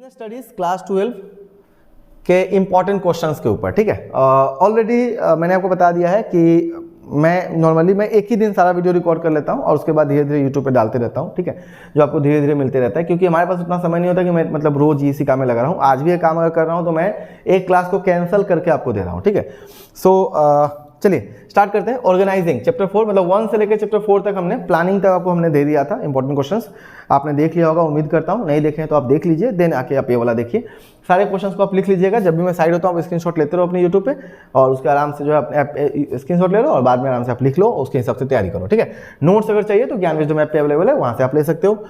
Business studies class 12 के important questions के ऊपर, ठीक है। ऑलरेडी मैंने आपको बता दिया है कि मैं नॉर्मली एक ही दिन सारा वीडियो रिकॉर्ड कर लेता हूं और उसके बाद धीरे धीरे यूट्यूब पे डालते रहता हूं, ठीक है, जो आपको धीरे धीरे मिलते रहता है, क्योंकि हमारे पास उतना समय नहीं होता कि मैं मतलब रोज इसी काम में लगा रहा हूं। आज भी ये काम अगर कर रहा हूं तो मैं एक क्लास को कैंसिल करके आपको दे रहा हूं, ठीक है। सो चलिए स्टार्ट करते हैं। ऑर्गेनाइजिंग चैप्टर 4, मतलब 1 से लेकर चैप्टर 4 तक हमने प्लानिंग तक आपको हमने दे दिया था। इंपॉर्टेंट क्वेश्चंस आपने देख लिया होगा, उम्मीद करता हूं। नहीं देखे हैं तो आप देख लीजिए, देन आके आप ये वाला देखिए। सारे क्वेश्चंस को आप लिख लीजिएगा। जब भी मैं साइड होता हूँ स्क्रीनशॉट लेते रहो अपने यूट्यूब पे, और उसके आराम से जो है अपने स्क्रीनशॉट ले लो और बाद में आराम से आप लिख लो, उसके हिसाब से तैयारी करो, ठीक है। नोट्स अगर चाहिए तो ज्ञान विजडम ऐप पे अवेलेबल है, वहाँ से आप ले सकते हो।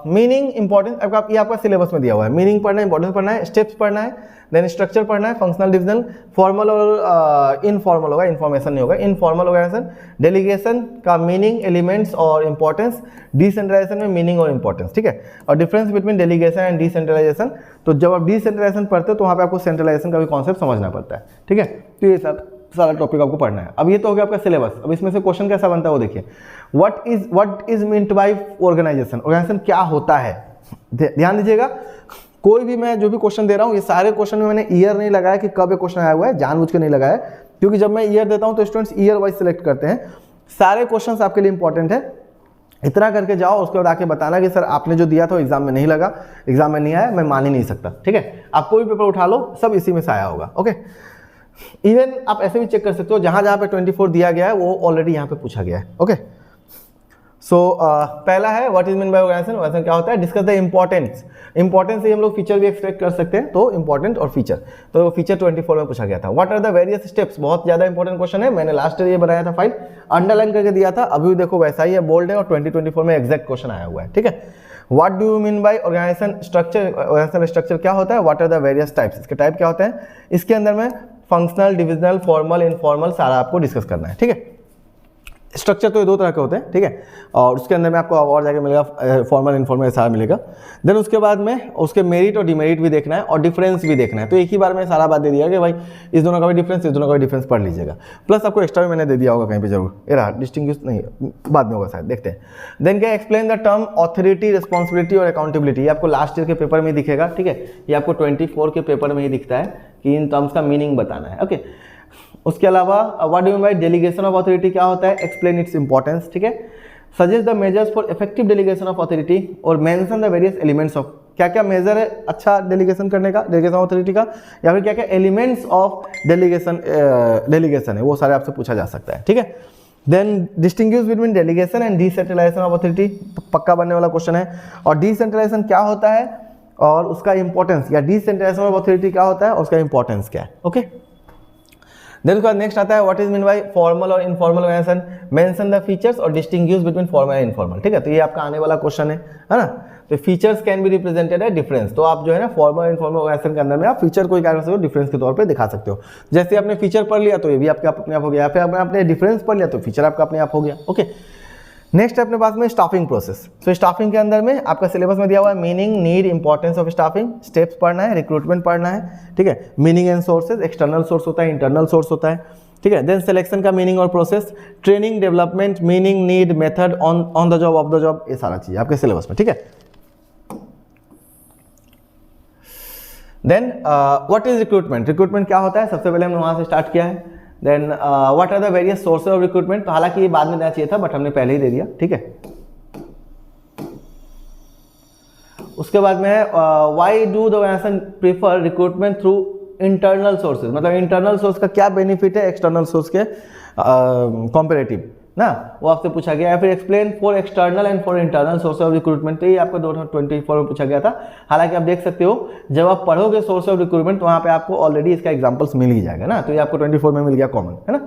मीनिंग इंपॉर्टेंस ये आपका सिलेबस में दिया हुआ है। मीनिंग पढ़ना है, इंपॉर्टेंस पढ़ना है, स्टेप्स पढ़ना है, देन स्ट्रक्चर पढ़ना है, फंक्शनल डिविजन, फॉर्मल और इनफॉर्मल होगा, इन्फॉर्मेशन नहीं होगा, इनफॉर्मल ऑर्गेनाइजेशन, डेलीगेशन का मीनिंग, एलिमेंट्स और इंपॉर्टेंस, डिसेंट्रलाइजेशन में मीनिंग और इंपॉर्टेंस, ठीक है। और difference between delegation and decentralisation, तो जब आप डिसेंट्रलाइजेशन पढ़ते हो तो वहाँ पे आपको सेंट्रलाइजेशन का भी कॉन्सेप्ट समझना पड़ता है, ठीक है। तो ये सारा टॉपिक आपको पढ़ना है। अब ये तो हो गया आपका सिलेबस। अब इसमें से क्वेश्चन कैसा बनता है वो देखिए। What is meant by organisation, organisation क्या होता है। ध्यान दीजिएगा, कोई भी मैं जो भी क्वेश्चन दे रहा हूँ, ये सारे क्वेश्चन में मैंने ईयर नहीं लगाया कि कब ये क्वेश्चन आया हुआ है, जानबूझ के नहीं लगाया, क्योंकि जब मैं ईयर देता हूँ तो स्टूडेंट्स ईयर वाइज सिलेक्ट करते हैं। सारे क्वेश्चन आपके लिए इंपॉर्टेंट है, इतना करके जाओ, उसके बाद आके बताना कि सर आपने जो दिया था एग्जाम में नहीं लगा, एग्जाम में नहीं आया, मैं मान ही नहीं सकता, ठीक है। आप कोई भी पेपर उठा लो, सब इसी में से आया होगा, ओके। इवन आप ऐसे भी चेक कर सकते हो, जहां जहां पे 24 दिया गया है वो ऑलरेडी यहाँ पे पूछा गया है, ओके। सो पहला है what is mean by organisation. Organisation क्या होता है, डिस्कस द इंपॉर्टेंस। इंपॉर्टेंस से हम लोग फीचर भी एक्सपेक्ट कर सकते हैं, तो इंपॉर्टेंट और फीचर, तो फीचर 24 में पूछा गया था। What are the various steps, बहुत ज्यादा इंपॉर्टेंट क्वेश्चन है, मैंने लास्ट ईयर ये बनाया था फाइल, अंडरलाइन करके दिया था, अभी देखो वैसा ही है, बोल्ड है, और 2024 में एग्जैक्ट क्वेश्चन आया हुआ है, ठीक है। What do you mean by organisation structure, organisation structure क्या होता है, what are the various types, इसके टाइप क्या होते हैं, इसके अंदर में फंक्शनल, डिविजनल, फॉर्मल, इनफॉर्मल सारा आपको डिस्कस करना है, ठीक है। स्ट्रक्चर तो ये दो तरह के होते हैं, ठीक है, और उसके अंदर में आपको और जाके मिलेगा फॉर्मल, इनफॉर्मल सारा मिलेगा। देन उसके बाद में उसके मेरिट और डिमेरिट भी देखना है और डिफरेंस भी देखना है। तो एक ही बार में सारा बात दे दिया कि भाई इस दोनों का भी डिफरेंस, इस दोनों का भी डिफरेंस पढ़ लीजिएगा। प्लस आपको एक्स्ट्रा भी मैंने दे दिया होगा कहीं पे जरूर, ये रहा डिस्टिंग्विश नहीं, बाद में होगा शायद, देखते हैं। देन क्या, explain the term authority, responsibility और अकाउंटेबिलिटी। ये आपको लास्ट ईयर के पेपर में दिखेगा, ठीक है, ये आपको 24 के पेपर में ही दिखता है कि इन टर्म्स का मीनिंग बताना है, ओके। उसके अलावा what do you mean by delegation of authority क्या होता है, एक्सप्लेन इट्स इंपॉर्टेंस, ठीक है। Suggest the measures for effective delegation of authority और mention the various elements of, क्या क्या मेजर है अच्छा डेलीगेशन करने का, डेलीगेशन ऑफ अथॉरिटी का, या फिर क्या क्या एलिमेंट्स ऑफ डेलीगेशन है, वो सारे आपसे पूछा जा सकता है, ठीक है। Then distinguish between delegation and decentralisation of authority, पक्का बनने वाला क्वेश्चन है। और डिसेंट्रलाइजेशन क्या होता है और उसका इंपॉर्टेंस, या डिसेंट्रलाइजेशन ऑफ अथॉरिटी क्या होता है और उसका इंपॉर्टेंस क्या है, ओके। देन उसके बाद नेक्स्ट आता है what is mean by formal और informal organisation, mention the features और distinguish between formal and informal, ठीक है। तो ये आपका आने वाला क्वेश्चन है ना। तो फीचर्स कैन बी रिप्रेजेंटेड है डिफरेंस, तो आप जो है ना फॉर्मल और इनफॉर्मल ऑर्गेनाइजेशन के अंदर में आप फीचर को क्या कर सकते हो, डिफरेंस के तौर पे दिखा सकते हो। जैसे आपने फीचर पढ़ लिया तो ये भी आपका अपने आप हो गया, फिर आपने डिफरेंस पढ़ लिया तो फीचर आपका अपने आप हो गया, ओके। नेक्स्ट अपने पास में स्टाफिंग प्रोसेस। तो स्टाफिंग के अंदर में आपका सिलेबस में दिया हुआ है meaning, need, importance of staffing, steps पढ़ना है, रिक्रूटमेंट पढ़ना है, ठीक है। Meaning and sources, external source होता है, इंटरनल सोर्स होता है, ठीक है। देन सिलेक्शन का मीनिंग और process, training, development, meaning, need, method, on the job, off the job, ये सारा चीज आपके सिलेबस में, ठीक है। Then what is recruitment, recruitment क्या होता है, सबसे पहले हमने वहां से स्टार्ट किया है। Then what are the various sources of recruitment, तो हालांकि ये बाद में देना चाहिए था बट हमने पहले ही दे दिया, ठीक है। उसके बाद में why do the organisation prefer recruitment through internal sources, मतलब इंटरनल सोर्स का क्या बेनिफिट है एक्सटर्नल सोर्स के कंपैरेटिव ना, वो आपसे पूछा गया है। फिर explain for external and for internal source of recruitment, तो ये आपको 24 में पूछा गया था। हालांकि आप देख सकते हो जब आप पढ़ोगे सोर्स ऑफ रिक्रूटमेंट तो वहां पे आपको ऑलरेडी इसका एग्जांपल्स मिल ही जाएगा ना, तो ये आपको 24 में मिल गया कॉमन, है ना।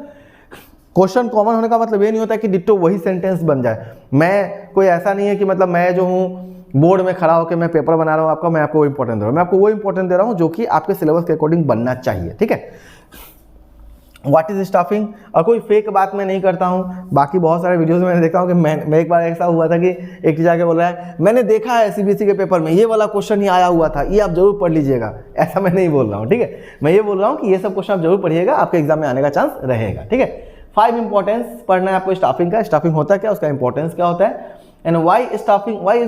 क्वेश्चन कॉमन होने का मतलब ये नहीं होता कि डिट्टो वही सेंटेंस बन जाए। मैं कोई ऐसा नहीं है कि मतलब मैं जो हूँ बोर्ड में खड़ा होकर मैं पेपर बना रहा हूँ आपका, मैं आपको वो इंपॉर्टेंट दे रहा हूँ, मैं आपको वो इंपॉर्टेंट दे रहा हूँ जो कि आपके सिलेबस के अकॉर्डिंग बनना चाहिए, ठीक है। व्हाट इज स्टाफिंग, और कोई फेक बात मैं नहीं करता हूँ। बाकी बहुत सारे वीडियोस में मैंने देखा हूँ कि मैं एक बार ऐसा हुआ था कि एक टीचर आके बोल रहा है मैंने देखा है सीबीएसई के पेपर में ये वाला क्वेश्चन ही आया हुआ था, ये आप जरूर पढ़ लीजिएगा। ऐसा मैं नहीं बोल रहा हूँ, ठीक है, मैं ये बोल रहा हूँ कि ये सब क्वेश्चन आप जरूर पढ़िएगा, आपके एग्जाम में आने का चांस रहेगा, ठीक है। 5 इंपॉर्टेंस पढ़ना है आपको स्टाफिंग का, स्टाफिंग होता है क्या, उसका इंपॉर्टेंस क्या होता है, and why is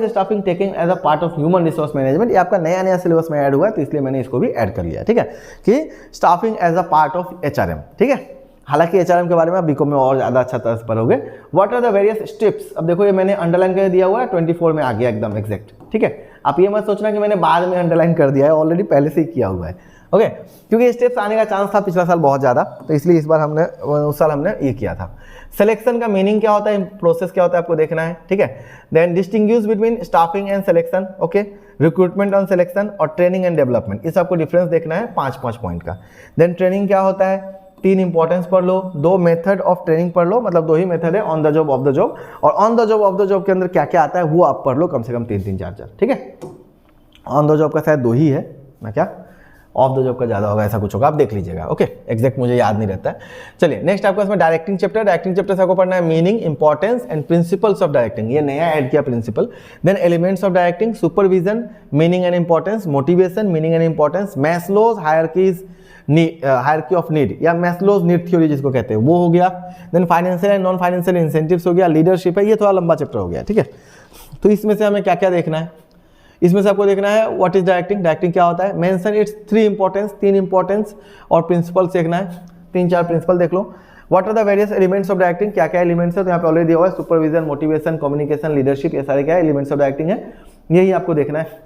staffing taking as a part of human resource management, ये आपका नया सिलेबस में ऐड हुआ है तो इसलिए मैंने इसको भी ऐड कर लिया, ठीक है, कि staffing as a part of HRM, ठीक है। हालांकि HRM के बारे में आप बीकॉम में और ज़्यादा अच्छा तरह से पढ़ोगे। What are the various steps, अब देखो ये मैंने अंडरलाइन कर दिया हुआ है, 24 में आ गया एकदम एग्जैक्ट, ठीक है। आप ये मत सोचना कि मैंने बाद में अंडरलाइन कर दिया है, ऑलरेडी पहले से ही किया हुआ है, ओके। क्योंकि स्टेप्स आने का चांस था पिछला साल बहुत ज़्यादा, तो इसलिए इस बार उस साल हमने ये किया था। सिलेक्शन का मीनिंग क्या होता है, प्रोसेस क्या होता है आपको देखना है, ठीक है। Then distinguish between staffing and selection, okay, recruitment on selection और ट्रेनिंग एंड डेवलपमेंट, इस आपको डिफरेंस देखना है 5 पॉइंट का। देन ट्रेनिंग क्या होता है, 3 इंपॉर्टेंस पढ़ लो, 2 मेथड ऑफ ट्रेनिंग पढ़ लो, मतलब 2 ही मेथड है, on the job, off the job, और on the job off the job के अंदर क्या क्या आता है वो आप पढ़ लो कम से कम 3-3, 4-4, ठीक है। ऑन द जॉब का शायद 2 ही है ना, क्या ऑफ द जॉब का ज़्यादा होगा, ऐसा कुछ होगा, आप देख लीजिएगा, ओके, एग्जैक्ट मुझे याद नहीं रहता है। चलिए नेक्स्ट आपको इसमें डायरेक्टिंग चैप्टर से आपको पढ़ना है meaning, importance and principles of directing, ये नया ऐड किया principle. Then elements of directing, supervision, meaning and importance, motivation, meaning and importance, Maslow's hierarchy of need या मैस्लोज नीड थ्योरी जिसको कहते हैं वो हो गया। Then financial and non financial incentives हो गया, लीडरशिप है, ये थोड़ा लंबा चैप्टर हो गया, ठीक है। तो इसमें से हमें क्या क्या देखना है, इसमें से आपको देखना है व्हाट इज डायरेक्टिंग क्या होता है, मेंशन इट्स 3 इंपॉर्टेंस और प्रिंसिपल्स देखना है, 3-4 प्रिंसिपल देख लो। What are the various elements of directing, क्या क्या एलिमेंट्स है, तो यहाँ पे ऑलरेडी दिया हुआ है, सुपरविजन, मोटिवेशन, कम्युनिकेशन, लीडरशिप, ये सारे क्या एलिमेंट्स ऑफ डायरेक्टिंग है, यही आपको देखना है।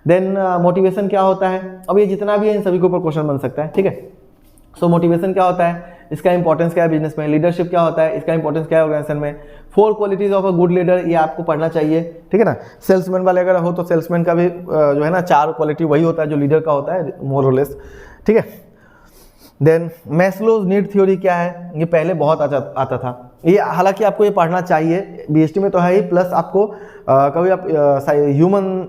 देन मोटिवेशन क्या होता है, अब ये जितना भी है इन सभी के ऊपर क्वेश्चन बन सकता है, ठीक है। सो मोटिवेशन क्या होता है, इसका इंपॉर्टेंस क्या है बिजनेस में, लीडरशिप क्या होता है, इसका इंपॉर्टेंस क्या है ऑर्गेनाइजेशन में, 4 qualities of a good leader, ये आपको पढ़ना चाहिए, ठीक है ना। सेल्समैन वाले अगर हो तो सेल्समैन का भी जो है ना 4 क्वालिटी वही होता है जो लीडर का होता है, मोर और लेस, ठीक है। देन मैस्लोज नीड थ्योरी क्या है, ये पहले बहुत आता था, ये हालांकि आपको ये पढ़ना चाहिए, BST में तो है ही, प्लस आपको कभी आप ह्यूमन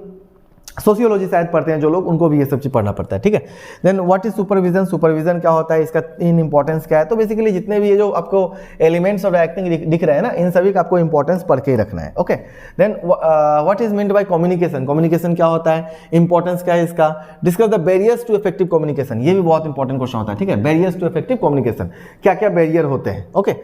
सोशियोलॉजी शायद पढ़ते हैं जो लोग, उनको भी ये सब चीज़ पढ़ना पड़ता है, ठीक है। देन व्हाट इज सुपरविजन क्या होता है, इसका इन इंपॉर्टेंस क्या है, तो बेसिकली जितने भी ये जो आपको एलिमेंट्स ऑफ डायरेक्टिंग दिख रहे हैं ना, इन सभी का आपको इंपॉर्टेंस पढ़ के ही रखना है, okay. Then what is meant by communication क्या होता है, इंपॉर्टेंस क्या है इसका, discuss the barriers to effective communication, ये भी बहुत इंपॉर्टेंट क्वेश्चन होता है, ठीक है। बैरियर्स टू इफेक्टिव कम्युनिकेशन, क्या क्या बैरियर होते हैं, ओके।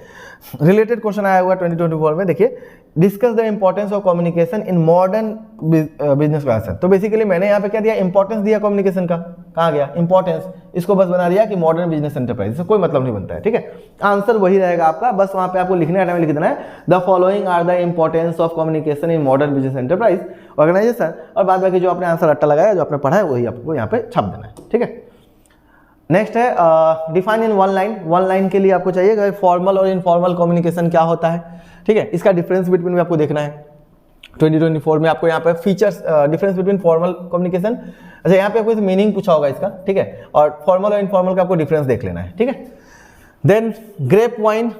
रिलेटेड क्वेश्चन आया हुआ 2024 में, देखिए discuss the importance of communication in modern business classes, तो बेसिकली मैंने यहाँ पे क्या दिया, इंपॉर्टेंस दिया कम्युनिकेशन का, कहाँ गया इंपॉर्टेंस, इसको बस बना दिया कि मॉडर्न बिजनेस एंटरप्राइज, इससे कोई मतलब नहीं बनता है, ठीक है। आंसर वही रहेगा आपका, बस वहाँ पे आपको लिखने टाइम लिख देना है the following are the importance of communication in modern business enterprise organisation, और बाद बाकी जो आपने आंसर रट्टा लगाया जो आपने पढ़ा है वही आपको यहाँ पे छाप देना है, ठीक है। नेक्स्ट है डिफाइन इन 1 लाइन के लिए आपको चाहिए फॉर्मल और इनफॉर्मल कम्युनिकेशन क्या होता है, ठीक है। इसका डिफरेंस बिटवीन में आपको देखना है 2024 में, आपको यहाँ पे features difference between formal communication, अच्छा यहाँ पे आपको मीनिंग पूछा होगा इसका, ठीक है, और फॉर्मल और इनफॉर्मल का आपको डिफरेंस देख लेना है, ठीक है। Then grapevine,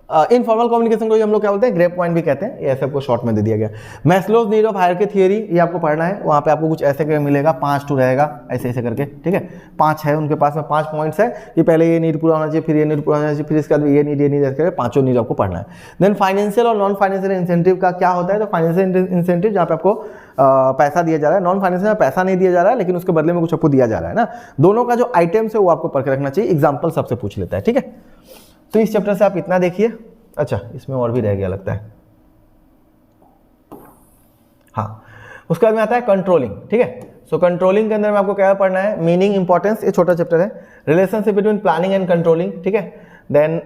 informal communication को हम लोग क्या बोलते हैं, ग्रेप वाइन भी कहते हैं, ये ऐसे आपको शॉर्ट में दे दिया गया। Maslow's need of hierarchy theory, ये आपको पढ़ना है, वहाँ पे आपको कुछ ऐसे करके मिलेगा, 5 टू रहेगा ऐसे ऐसे करके, ठीक है। 5 है उनके पास में, 5 पॉइंट्स है कि पहले ये नीड पूरा होना चाहिए, फिर ये नीड पूरा होना चाहिए, फिर इसके बाद ये नीड करके 5 नीड आपको पढ़ना है। देन फाइनेंशियल और नॉन फाइनेंशियल इंसेंटिव का क्या होता है, तो फाइनेंशियल इंसेंटिव जहाँ पे आपको पैसा दिया जा रहा है, नॉन फाइनेंशियल में पैसा नहीं दिया जा रहा है लेकिन उसके बदले में कुछ आपको दिया जा रहा है ना, दोनों का जो आइटम्स है वो आपको पढ़ के रखना चाहिए, एग्जाम्पल सबसे पूछ लेता है, ठीक है। तो इस चैप्टर से आप इतना देखिए, अच्छा इसमें और भी रह गया लगता है, हाँ उसके बाद में आता है कंट्रोलिंग, ठीक है। सो कंट्रोलिंग के अंदर में आपको क्या पढ़ना है, मीनिंग, इंपॉर्टेंस, ये छोटा चैप्टर है, relationship between planning and controlling, ठीक है। Then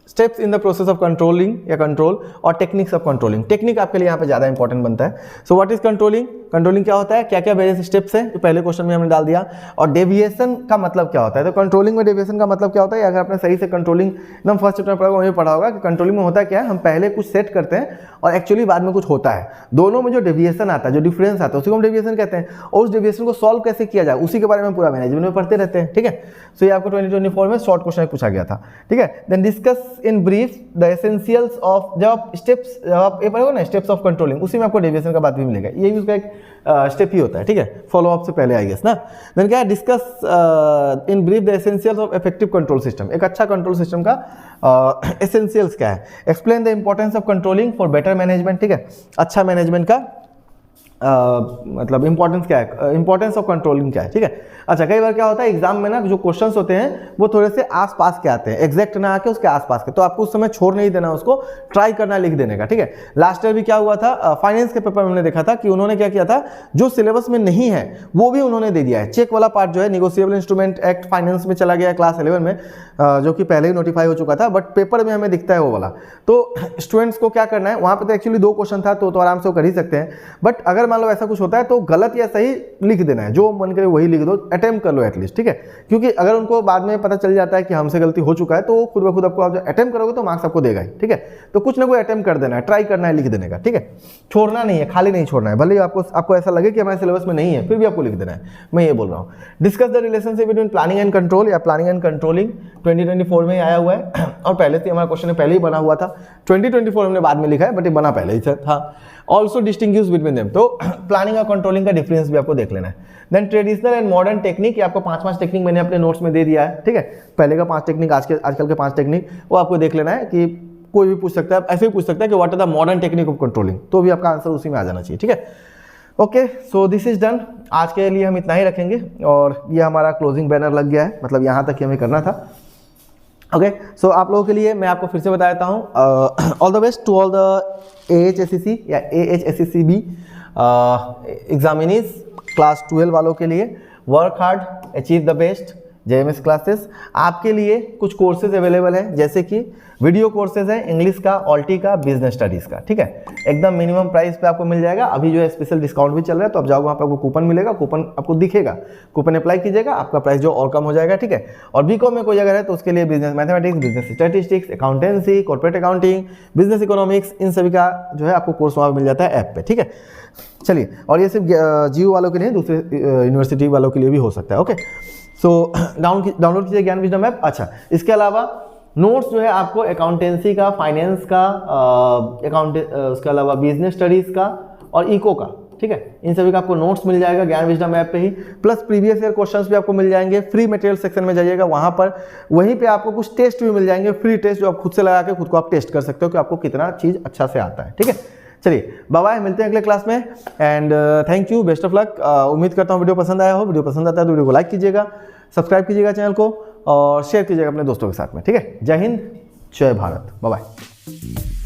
steps in the process of controlling या कंट्रोल, और टेक्निक्स ऑफ कंट्रोलिंग, टेक्निक आपके लिए यहाँ पे ज़्यादा इंपॉर्टेंट बनता है। सो व्हाट इज कंट्रोलिंग क्या होता है, क्या क्या वेरियस स्टेप्स है, तो पहले क्वेश्चन में हमने डाल दिया, और डेविएशन का मतलब क्या होता है, तो कंट्रोलिंग में डेविएशन का मतलब क्या होता है, अगर आपने सही से कंट्रोलिंग एकदम फर्स्ट चैप्टर पढ़ा वही पढ़ा होगा कि कंट्रोलिंग में होता क्या है, हम पहले कुछ सेट करते हैं और एक्चुअली बाद में कुछ होता है, दोनों में जो डेविएशन आता है, जो डिफरेंस आता है उसी को हम डेविएशन कहते हैं, और उस डेविएशन को सॉल्व कैसे किया जाए उसी के बारे में पूरा मैनेजमेंट में पढ़ते रहते हैं, ठीक है। सो ये आपको 2024 में शॉर्ट क्वेश्चन पूछा गया था, ठीक है। Then discuss in brief the essentials of, जब आप ये पढ़ोगे ना स्टेप्स ऑफ कंट्रोलिंग, उसी में आपको डेविएशन का बात भी मिलेगा, ये भी उसका एक स्टेप ही होता है, ठीक है, फॉलो अप से पहले आई गेस ना। देन क्या है, discuss in brief the essentials of effective control system, एक अच्छा कंट्रोल सिस्टम का एसेंशियल्स क्या है, explain the importance of controlling for better management, ठीक है, अच्छा मैनेजमेंट का मतलब इंपॉर्टेंस क्या है, इंपॉर्टेंस ऑफ कंट्रोलिंग क्या है, ठीक है। अच्छा, कई बार क्या होता है एग्जाम में ना जो क्वेश्चंस होते हैं वो थोड़े से आसपास के आते हैं, एग्जैक्ट ना आके उसके आसपास के, तो आपको उस समय छोड़ नहीं देना, उसको ट्राई करना लिख देने का, ठीक है। लास्ट ईयर भी क्या हुआ था, फाइनेंस के पेपर में हमने देखा था कि उन्होंने क्या किया था, जो सिलेबस में नहीं है वो भी उन्होंने दे दिया है। चेक वाला पार्ट जो है निगोशिएबल इंस्ट्रूमेंट एक्ट फाइनेंस में चला गया क्लास 11 में, जो कि पहले ही नोटिफाई हो चुका था, बट पेपर में हमें दिखता है वो वाला। तो स्टूडेंट्स को क्या करना है, वहां पे तो एक्चुअली 2 क्वेश्चन था तो आराम से वो कर ही सकते हैं, बट अगर मान लो ऐसा कुछ होता है तो गलत या सही लिख देना है, जो मन करे वही लिख दो, अटेम्प्ट कर लो एटलीस्ट, ठीक है। क्योंकि अगर उनको बाद में पता चल जाता है कि हमसे गलती हो चुका है तो खुद ब खुद आपको, आप अटेम्प्ट करोगे तो मार्क्स आपको देगा ही, ठीक है। तो कुछ ना कोई अटेम्प्ट कर देना है, ट्राई करना है लिख देने का, ठीक है। छोड़ना नहीं है, खाली नहीं छोड़ना है, भले ही आपको ऐसा लगे कि हमारे सिलेबस में नहीं है फिर भी आपको लिख देना है, मैं ये बोल रहा हूँ। Discuss the relationship between planning and control या प्लानिंग एंड कंट्रोलिंग 2024 में आया हुआ है और पहले से हमारा क्वेश्चन पहले ही बना हुआ था, 2024 हमने बाद में लिखा है बट ये बना पहले ही था। ऑल्सो डिस्टिंग्विश बिटवीन देम, तो प्लानिंग और कंट्रोलिंग का डिफरेंस भी आपको देख लेना है। Then traditional and modern technique, ये आपको 5 टेक्निक मैंने अपने नोट्स में दे दिया है, ठीक है। पहले का 5 टेक्निक, आजकल के 5 टेक्निक, वो आपको देख लेना है कि कोई भी पूछ सकता है, ऐसे भी पूछ सकता है कि what are the modern technique of controlling, तो भी आपका आंसर उसी में आ जाना चाहिए, ठीक है। Okay, so this is done, आज के लिए हम इतना ही रखेंगे और ये हमारा क्लोजिंग बैनर लग गया है, मतलब यहाँ तक ही हमें करना था। ओके, सो आप लोगों के लिए मैं आपको फिर से बता देता हूँ, all the best to all the AHSCC या AHSCCB एग्जामिनीज क्लास 12 वालों के लिए। Work hard, achieve the best. JMS classes आपके लिए कुछ कोर्सेज अवेलेबल हैं, जैसे कि वीडियो कोर्सेज हैं इंग्लिश का, ऑल्टी का, बिजनेस स्टडीज़ का, ठीक है। एकदम मिनिमम प्राइस पे आपको मिल जाएगा। अभी जो है स्पेशल डिस्काउंट भी चल रहा है, तो आप जाओगे वहाँ पे आपको कूपन मिलेगा, कूपन आपको दिखेगा, कूपन अप्लाई कीजिएगा, आपका प्राइस जो और कम हो जाएगा, ठीक है। और बीकॉम में कोई अगर है तो उसके लिए business mathematics, business statistics, accountancy, corporate accounting, business economics, इन सभी का जो है आपको कोर्स वहाँ मिल जाता है ऐप पे, ठीक है। चलिए, और ये सिर्फ GU वालों के लिए, दूसरे यूनिवर्सिटी वालों के लिए भी हो सकता है। ओके, सो डाउनलोड कीजिए ज्ञान विजडम ऐप। अच्छा, इसके अलावा नोट्स जो है आपको अकाउंटेंसी का, फाइनेंस का, उसके अलावा बिजनेस स्टडीज़ का और इको का, ठीक है, इन सभी का आपको नोट्स मिल जाएगा ज्ञान विजडम ऐप पे ही। प्लस प्रीवियस ईयर क्वेश्चंस भी आपको मिल जाएंगे। फ्री मटेरियल सेक्शन में जाइएगा, वहाँ पर वहीं पे आपको कुछ टेस्ट भी मिल जाएंगे, फ्री टेस्ट, जो आप खुद से लगा के खुद को आप टेस्ट कर सकते हो कि आपको कितना चीज़ अच्छा से आता है, ठीक है। चलिए, बाय बाय, मिलते हैं अगले क्लास में and thank you, best of luck. उम्मीद करता हूँ वीडियो पसंद आया हो। वीडियो पसंद आता है तो वीडियो को लाइक कीजिएगा, सब्सक्राइब कीजिएगा चैनल को और शेयर कीजिएगा अपने दोस्तों के साथ में, ठीक है। जय हिंद, जय भारत, बाय बाय।